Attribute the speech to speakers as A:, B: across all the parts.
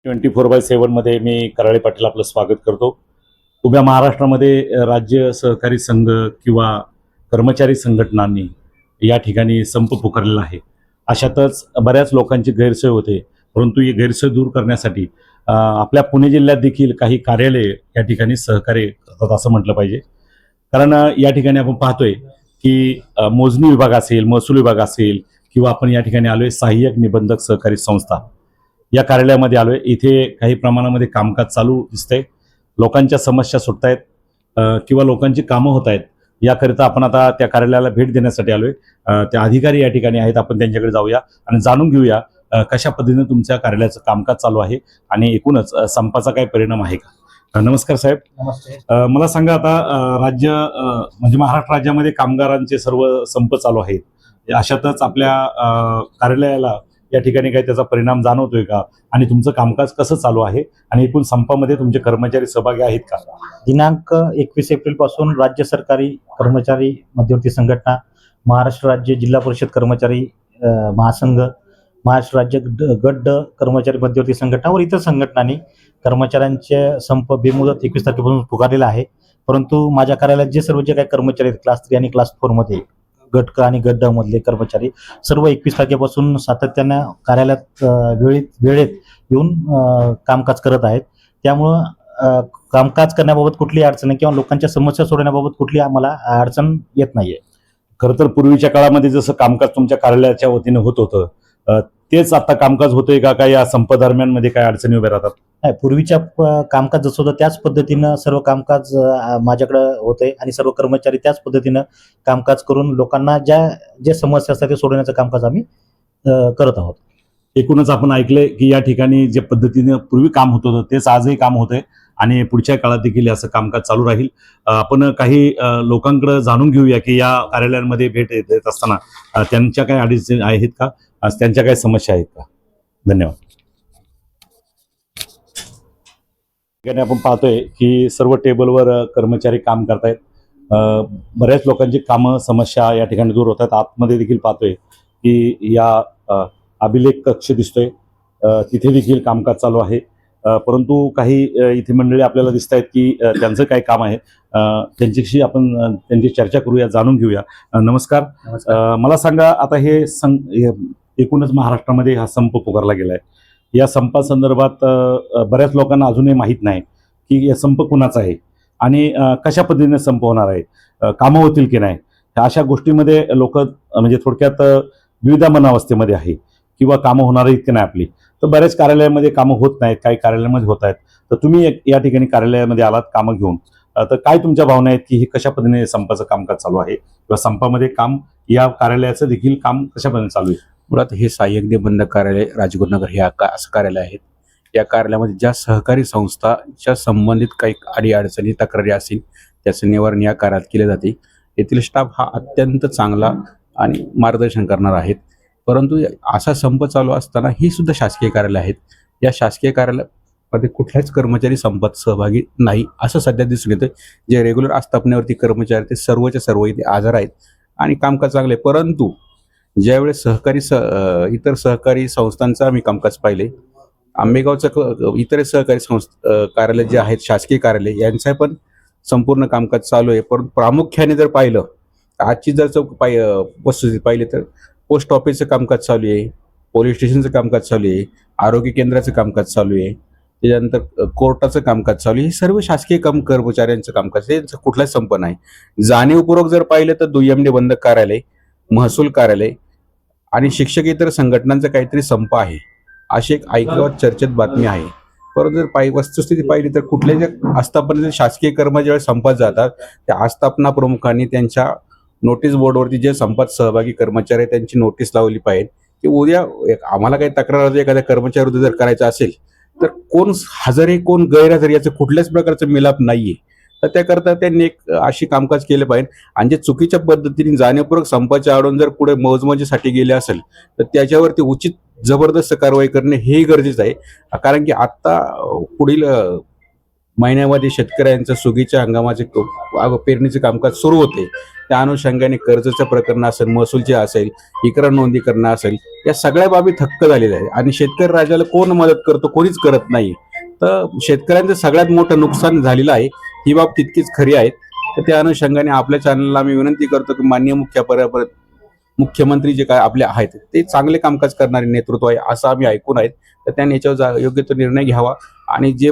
A: 24/7 मध्ये मी कराळे पाटील आपलं स्वागत करतो. उभ्या महाराष्ट्रामध्ये राज्य सहकारी संघ किंवा कर्मचारी संघटनांनी या ठिकाणी संप पुकारलेला आहे. अशातच बऱ्याच लोकांची गैरसोय होते, परंतु ही गैरसोय दूर करण्यासाठी आपल्या पुणे जिल्ह्यात देखील काही कार्यालय या ठिकाणी सहकार्य करतात असं म्हटलं पाहिजे. कारण या ठिकाणी आपण पाहतोय की मोजणी विभाग असेल, महसूल विभाग असेल किंवा आपण या ठिकाणी आलोय सहाय्यक निबंधक सहकारी संस्था या कार्यालयामध्ये आलोय. इथे काही प्रमाणामध्ये कामकाज चालू दिसतंय, लोकांच्या समस्या सुटतायत किंवा लोकांची कामं होत आहेत. याकरिता आपण आता त्या कार्यालयाला भेट देण्यासाठी आलोय. त्या अधिकारी या ठिकाणी आहेत, आपण त्यांच्याकडे जाऊया आणि जाणून घेऊया कशा पद्धतीने तुमच्या कार्यालयाचं कामकाज चालू आहे आणि एकूणच संपाचा काय परिणाम आहे का. नमस्कार साहेब.
B: नमस्ते.
A: मला सांगा, आता राज्य म्हणजे महाराष्ट्र राज्यामध्ये कामगारांचे सर्व संप चालू आहेत. अशातच आपल्या कार्यालयाला या ठिकाणी काही त्याचा परिणाम जाणवतोय का आणि तुमचं कामकाज कसं चालू आहे आणि एकूण संपामध्ये तुमचे कर्मचारी सहभागी आहेत का?
B: दिनांक 21 एप्रिल पासून राज्य सरकारी कर्मचारी मध्यवर्ती संघटना, महाराष्ट्र राज्य जिल्हा परिषद कर्मचारी महासंघ, महाराष्ट्र राज्य गट कर्मचारी मध्यवर्ती संघटना व इतर संघटनांनी कर्मचाऱ्यांचे संप बेमुदत 21 तारखेपासून पुकारलेला आहे. परंतु माझ्या कार्यालयात जे काही कर्मचारी आहेत क्लास 3 आणि क्लास 4 मध्ये, गट क आणि गट ड मधले कर्मचारी सर्व 21 तारखेपासून सातत्यानं कार्यालयात वेळेत येऊन कामकाज करत आहेत. त्यामुळं कामकाज करण्याबाबत कुठली अडचण नाही किंवा लोकांच्या समस्या सोडवण्याबाबत कुठली आम्हाला अडचण येत नाहीये.
A: खरं तर पूर्वीच्या काळामध्ये जसं कामकाज तुमच्या कार्यालयाच्या वतीने होत होतं, तेच आता कामकाज होतंय का या संप दरम्यान मध्ये काय अडचणी उभ्या राहतात?
B: नाही, पूर्वीच्या कामकाज जसं होतं त्याच पद्धतीनं सर्व कामकाज माझ्याकडं होतंय आणि सर्व कर्मचारी त्याच पद्धतीनं कामकाज करून लोकांना ज्या समस्या असतात ते सोडवण्याचं कामकाज आम्ही करत आहोत.
A: एकूणच आपण ऐकलंय की या ठिकाणी जे पद्धतीने पूर्वी काम होत होतं तेच आजही काम होतंय आणि पुढच्या काळात देखील असं कामकाज चालू राहील. आपण काही लोकांकडे जाणून घेऊया की या कार्यालयांमध्ये भेट देत असताना त्यांच्या काही अडचणी आहेत का, त्यांच्या काही समस्या आहेत का. धन्यवाद. ठिकाणी आपण पाहतोय की सर्व टेबलवर कर्मचारी काम करतायत. बऱ्याच लोकांची कामं समस्या या ठिकाणी दूर होतात. आतमध्ये देखील पाहतोय की या अभिलेख कक्ष दिसतोय, तिथे देखील कामकाज चालू आहे. परंतु काही इथे मंडळी आपल्याला दिसत आहेत की त्यांचं काय काम आहे, त्यांच्याशी आपण त्यांची चर्चा करूया, जाणून घेऊया. नमस्कार. मला सांगा, आता हे एकूणच महाराष्ट्रामध्ये हा संप पुकारला गेलाय. या संपासंदर्भात बऱ्याच लोकांना अजूनही माहीत नाही की या संप कुणाचा आहे आणि कशा पद्धतीने संप होणार आहे, कामं होतील की नाही. अशा गोष्टीमध्ये लोक म्हणजे थोडक्यात द्विधामनावस्थेमध्ये आहे किंवा कामं होणार आहेत की नाही आपली. तर बऱ्याच कार्यालयामध्ये कामं होत नाहीत, काही कार्यालयामध्ये होत आहेत. तर तुम्ही या ठिकाणी कार्यालयामध्ये आलात कामं घेऊन, तर काय तुमच्या भावना आहेत की हे कशा पद्धतीने संपाचं कामकाज चालू आहे किंवा संपामध्ये काम या कार्यालयाचं देखील काम कशा पद्धतीने चालू आहे?
C: मुळात हे सहाय्यक निबंधक कार्यालय राजगुरुनगर हे असं कार्यालय आहेत. या कार्यालयामध्ये ज्या सहकारी संस्थाच्या संबंधित काही अडीअडचणी तक्रारी असतील त्याचं निवारण या कार्यालयात केले जाते. येथील स्टाफ हा अत्यंत चांगला आणि मार्गदर्शन करणार आहेत. परंतु असा संप चालू असताना ही सुद्धा शासकीय कार्यालय आहेत. या शासकीय कार्यालयामध्ये कुठल्याच कर्मचारी संपात सहभागी नाही असं सध्या दिसून येतं. जे रेग्युलर आस्थापनेवरती कर्मचारी ते सर्वच्या सर्व इथे हजर आहेत आणि कामकाज चांगले. परंतु ज्यावेळेस इतर सहकारी संस्थांचं आम्ही कामकाज पाहिले, आंबेगावचं इतर सहकारी कार्यालय जे आहेत शासकीय कार्यालय यांचं पण संपूर्ण कामकाज चालू आहे. परंतु प्रामुख्याने जर पाहिलं, आजची जर वस्तुस्थिती पाहिली तर पोस्ट ऑफिसचं कामकाज चालू आहे, पोलीस स्टेशनचं कामकाज चालू आहे, आरोग्य केंद्राचं कामकाज चालू आहे, त्याच्यानंतर कोर्टाचं कामकाज चालू आहे. हे सर्व शासकीय कर्मचाऱ्यांचं कामकाज, त्यांचं कुठलाच संप नाही. जाणीवपूर्वक जर पाहिलं तर दुय्यम निबंधक कार्यालय, महसूल कार्यालय आणि शिक्षक इतर संघटनांचा काहीतरी संप आहे अशी एक ऐकल्यावर चर्चेत बातमी आहे. परंतु जर वस्तुस्थिती पाहिली तर कुठल्याही आस्थापनेचे शासकीय कर्मचारी संपात जातात, त्या आस्थापना प्रमुखांनी त्यांच्या नोटीस बोर्डवरती जे संपात सहभागी कर्मचारी त्यांची नोटीस लावली पाहिजे की उद्या आम्हाला काही तक्रार एखाद्या कर्मचाऱ्याविरुद्ध जर करायचं असेल तर कोण हजर आहे कोण गैरहजर याचं कुठल्याच प्रकारचं मिलाप नाहीये. तर त्याकरता त्यांनी एक अशी कामकाज केलं पाहिजे आणि जे चुकीच्या पद्धतीने जाणीवपूर्वक संपाच्या आडून जर पुढे मौजमजेसाठी गेले असेल तर त्याच्यावरती उचित जबरदस्त कारवाई करणे हेही गरजेचं आहे. कारण की आत्ता पुढील महिन्यामध्ये शेतकऱ्यांचं सुगीच्या हंगामाचे पेरणीचे कामकाज सुरू होते. त्या अनुषंगाने कर्जाचं प्रकरण असेल, महसूलचे असेल, इकरा नोंदी करणं असेल, या सगळ्या बाबी थक्क झालेल्या आहे आणि शेतकरी राजाला कोण मदत करतो? कोणीच करत नाही. तर शेतकऱ्यांचं सगळ्यात मोठं नुकसान झालेलं आहे, ही बाब तितकीच खरी आहे. तर त्या अनुषंगाने आपल्या चॅनलला आम्ही विनंती करतो की माननीय मुख्यमंत्री जे काय आपले आहेत ते चांगले कामकाज करणारे नेतृत्व आहे असं आम्ही ऐकून आहेत. तर त्यांनी याच्यावर योग्य तो निर्णय घ्यावा आणि जे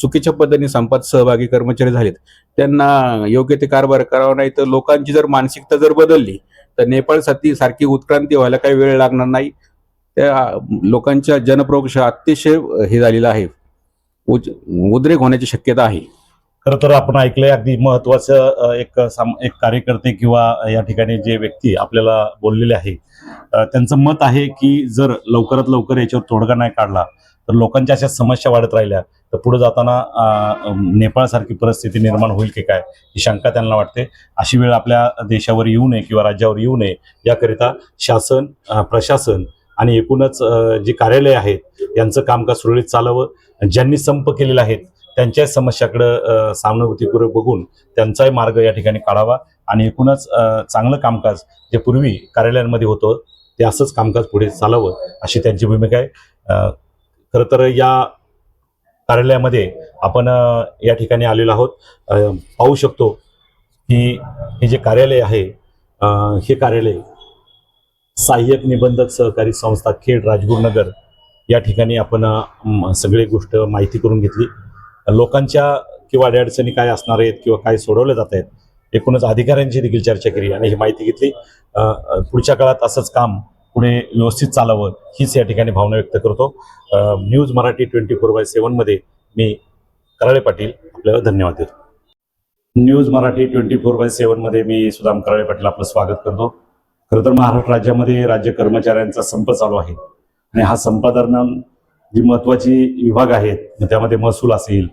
C: चुकीच्या पद्धतीने संपात सहभागी कर्मचारी झालेत त्यांना योग्य ते कारभार करावा. नाही तर लोकांची जर मानसिकता जर बदलली तर नेपाळ सारखी उत्क्रांती व्हायला काही वेळ लागणार नाही. त्या लोकांच्या जनप्रोक्षा अतिशय हे झालेलं आहे, उद्रेक होण्याची शक्यता आहे.
A: खरं तर आपण ऐकलंय अगदी महत्वाचं एक कार्यकर्ते किंवा या ठिकाणी जे व्यक्ती आपल्याला बोललेले आहे त्यांचं मत आहे की जर लवकरात लवकर याच्यावर तोडगा नाही काढला तर लोकांच्या अशा समस्या वाढत राहिल्या तर पुढे जाताना नेपाळसारखी परिस्थिती निर्माण होईल की काय ही शंका त्यांना वाटते. अशी वेळ आपल्या देशावर येऊ नये किंवा राज्यावर येऊ नये याकरिता शासन, प्रशासन आणि एकूणच जी कार्यालय आहेत यांचं कामकाज सुरळीत चालावं. ज्यांनी संप केलेला आहे त्यांच्या समस्याकडे सहानुभूतीपूर्वक बघून त्यांचाही मार्ग या ठिकाणी काढावा आणि एकूणच चांगलं कामकाज जे पूर्वी कार्यालयांमध्ये होतं ते असंच कामकाज पुढे चालावं अशी त्यांची भूमिका आहे. खरं तर या कार्यालयामध्ये आपण या ठिकाणी आलेलो आहोत. पाहू शकतो की हे जे कार्यालय आहे हे कार्यालय सहाय्यक निबंधक सहकारी संस्था खेड राजगुरुनगर या ठिकाणी आपण सगळी गोष्ट माहिती करून घेतली. लोकांच्या किंवा अडचणी काय असणार आहेत किंवा काय सोडवले जात आहेत एकूणच अधिकाऱ्यांची देखील चर्चा केली आणि ही माहिती घेतली. पुढच्या काळात असंच काम पुढे व्यवस्थित चालावं हीच या ठिकाणी भावना व्यक्त करतो. न्यूज मराठी 24/7 मध्ये मी कराळे पाटील आपल्याला धन्यवाद देतो. न्यूज मराठी 24/7 मध्ये मी सुदाम कराळे पाटील आपलं स्वागत करतो. खरं तर महाराष्ट्र राज्यामध्ये राज्य कर्मचाऱ्यांचा संप चालू आहे आणि हा संपादरम्यान जी महत्वाची विभाग आहेत त्यामध्ये महसूल असेल,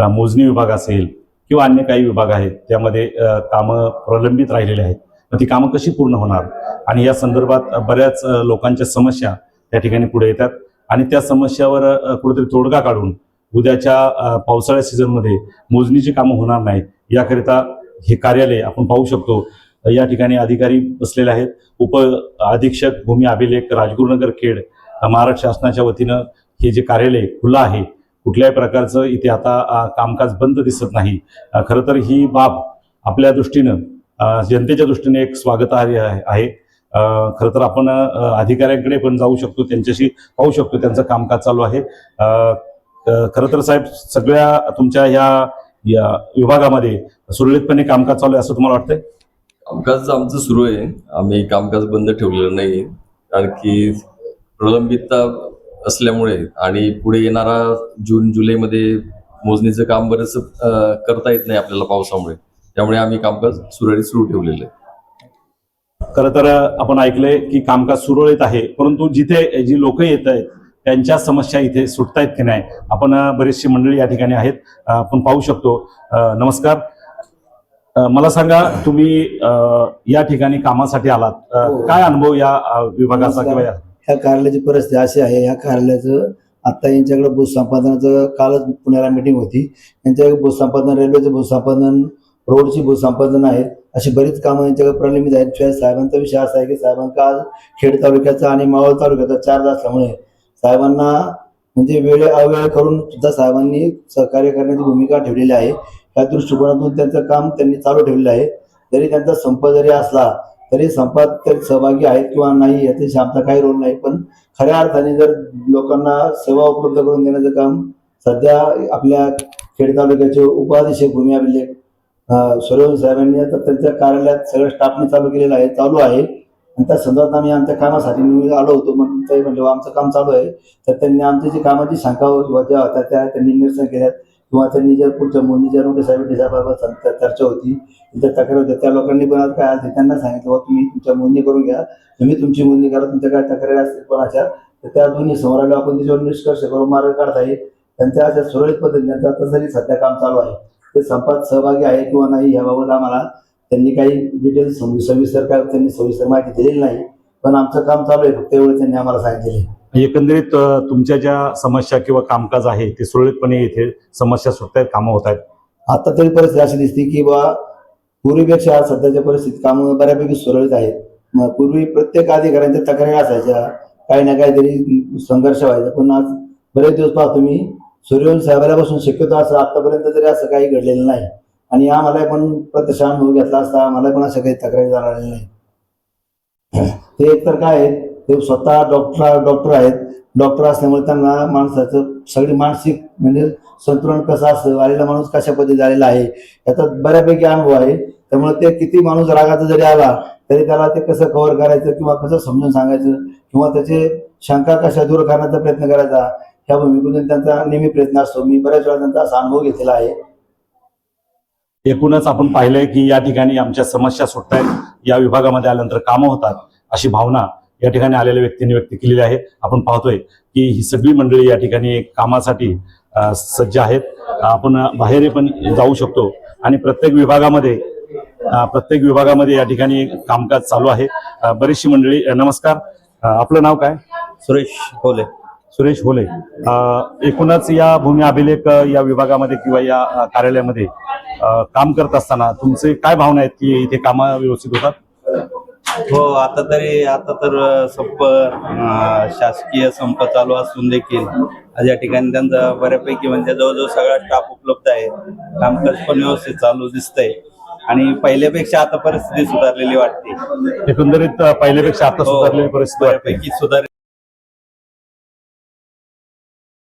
A: मोजणी विभाग असेल किंवा अन्य काही विभाग आहेत त्यामध्ये कामं प्रलंबित राहिलेली आहेत. ती कामं कशी पूर्ण होणार आणि या संदर्भात बऱ्याच लोकांच्या समस्या त्या ठिकाणी पुढे येतात आणि त्या समस्यावर कुठेतरी तोडगा काढून उद्याच्या पावसाळ्या सीझनमध्ये मोजणीची कामं होणार नाहीत याकरिता हे कार्यालय आपण पाहू शकतो. या ठिकाणी अधिकारी बसलेले आहेत. उप अधीक्षक भूमी अभिलेख राजगुरुनगर खेड महाराष्ट्र शासनाच्या वतीनं हे जे कार्यालय खुलं आहे, कुठल्याही प्रकारचं इथे आता कामकाज बंद दिसत नाही. खरं तर ही बाब आपल्या दृष्टीनं जनतेच्या दृष्टीने एक स्वागतार्ह आहे. खरं तर आपण अधिकाऱ्यांकडे पण जाऊ शकतो, त्यांच्याशी पाहू शकतो त्यांचं कामकाज चालू आहे. खरं तर साहेब सगळ्या तुमच्या या विभागामध्ये सुरळीतपणे कामकाज चालू आहे असं तुम्हाला वाटतंय?
D: कामकाज आमचं सुरू आहे. आम्ही कामकाज बंद ठेवलेलं नाही कारण की प्रलंबितता असल्यामुळे आणि पुढे येणारा जून जुलैमध्ये मोजणीचं काम बरंच करता येत नाही आपल्याला पावसामुळे, त्यामुळे आम्ही कामकाज सुरळीत सुरू ठेवलेलं आहे.
A: खरं तर आपण ऐकलंय की कामकाज सुरळीत आहे, परंतु जिथे जी लोक येत आहेत त्यांच्या समस्या इथे सुटतायत की नाही. आपण बरीचशी मंडळी या ठिकाणी आहेत, आपण पाहू शकतो. नमस्कार, मला सांगा तुम्ही या ठिकाणी कामासाठी आलात, काय अनुभव या विभागाचा किंवा
E: ह्या कार्यालयाची परिस्थिती अशी आहे. ह्या कार्यालयाचं आता यांच्याकडे भूसंपादनाचं कालच पुण्याला मिटिंग होती. यांच्याकडे भूसंपादन, रेल्वेचं भूसंपादन, रोडची भूसंपादन आहेत, अशी बरीच कामं यांच्याकडे प्रलंबित आहेत. शिवाय साहेबांचा विषय असा आहे की साहेबांचा आज खेड तालुक्याचा आणि मावळ तालुक्याचा चार्ज असल्यामुळे साहेबांना म्हणजे वेळ अवेळ करून सुद्धा साहेबांनी सहकार्य करण्याची भूमिका ठेवलेली आहे. या दृष्टिकोनातून त्यांचं काम त्यांनी चालू ठेवलेलं आहे. जरी त्यांचा संप जरी असला तरी संपात ते सहभागी आहेत किंवा नाही याच्याशी आमचा काही रोल नाही, पण खऱ्या अर्थाने जर लोकांना सेवा उपलब्ध करून देण्याचं काम सध्या आपल्या खेड तालुक्याचे उपाधीक्षक भूमी अभिलेख सूर्यवंशी साहेबांनी आता त्यांच्या कार्यालयात सगळं स्टाफने चालू आहे आणि त्या संदर्भात आम्ही आमच्या कामासाठी आलो होतो. म्हणजे आमचं काम चालू आहे, तर त्यांनी आमची जी कामाची शंका ज्या होत्या त्या त्यांनी निरसन केल्यात किंवा त्यांनी ज्या पुढच्या मोदीच्या नोटीस साहेबांबाबत चर्चा होती, त्या तक्रार होत्या, त्या लोकांनी पण आज काय आज त्यांना सांगितलं तुम्ही तुमच्या मोजणी करून घ्या, तुम्ही तुमची मोजणी करा, तुमच्या काय तक्रारी असतील कोणाच्या तर त्या दोन्ही समोर आलो आपण त्याच्यावर निष्कर्ष करून मार्ग काढता येईल. त्यांच्या अशा सुरळीत पद्धतीने आता तरी सध्या काम चालू आहे. ते संपात सहभागी आहे किंवा नाही याबाबत आम्हाला त्यांनी काही डिटेल्स सविस्तर काय त्यांनी सविस्तर माहिती दिलेली नाही, पण आमचं काम चालू आहे फक्त एवढं त्यांनी आम्हाला सांगितलेलं आहे.
A: एकंदरीत तुमच्या ज्या समस्या किंवा कामकाज आहे ते सुरळीतपणे इथे समस्या सुटतायत, कामं होत आहेत?
E: आता तरी परिस्थिती अशी दिसते की बा पूर्वीपेक्षा आज सध्याच्या परिस्थितीत कामं बऱ्यापैकी सुरळीत आहेत. मग पूर्वी प्रत्येक अधिकाऱ्यांच्या तक्रारी असायच्या, काही ना काहीतरी संघर्ष व्हायचा, पण आज बरेच दिवस पाहतो मी सूर्यवंशी साहेबांपासून शक्यतो असं आतापर्यंत तरी असं काही घडलेलं नाही. आणि आम्हाला पण प्रत्यक्ष अनुभव घेतला असता आम्हाला पण अशा काही तक्रारी जाणवलेल्या नाही. ते एकतर काय आहे, ते स्वतः डॉक्टर आहेत. डॉक्टर असल्यामुळे त्यांना माणसाचं सगळी मानसिक म्हणजे संतुलन कसं असतं, आलेला माणूस कशा पद्धती झालेला आहे याचा बऱ्यापैकी अनुभव आहे. त्यामुळे ते किती माणूस रागाचा जरी आला तरी त्याला ते कसं कव्हर करायचं किंवा कसं समजून सांगायचं किंवा त्याचे शंका कशा दूर करण्याचा प्रयत्न करायचा ह्या भूमिकेतून त्यांचा नेहमी प्रयत्न असतो. मी बऱ्याच वेळा त्यांचा असा अनुभव घेतलेला आहे.
A: एकूणच आपण पाहिलंय की या ठिकाणी आमच्या समस्या सुटतायत, या विभागामध्ये आल्यानंतर कामं होतात अशी भावना या ठिकाणी आलेल्या व्यक्तींनी व्यक्त केलेली आहे. आपण पाहतोय की ही सगळी मंडळी या ठिकाणी कामासाठी सज्ज आहेत. आपण बाहेर पण जाऊ शकतो आणि प्रत्येक विभागामध्ये या ठिकाणी कामकाज चालू आहे. बरीचशी मंडळी. नमस्कार, आपलं नाव काय?
F: सुरेश होले.
A: सुरेश होले. एकूणच या भूमी अभिलेख या विभागामध्ये किंवा या कार्यालयामध्ये काम करत असताना तुमचे काय भावना आहेत की इथे काम व्यवस्थित होतात?
F: हो, आता तर संप शासकीय संप चालू असून देखील आज या ठिकाणी त्यांचा बऱ्यापैकी म्हणजे जवळजवळ सगळा स्टाफ उपलब्ध आहे. कामकाज पण व्यवस्थित चालू दिसतंय आणि पहिल्यापेक्षा आता परिस्थिती सुधारलेली वाटते.
A: एकंदरीत पहिल्यापेक्षा आता सुधारलेली परिस्थिती वाटते.
F: बऱ्यापैकी सुधार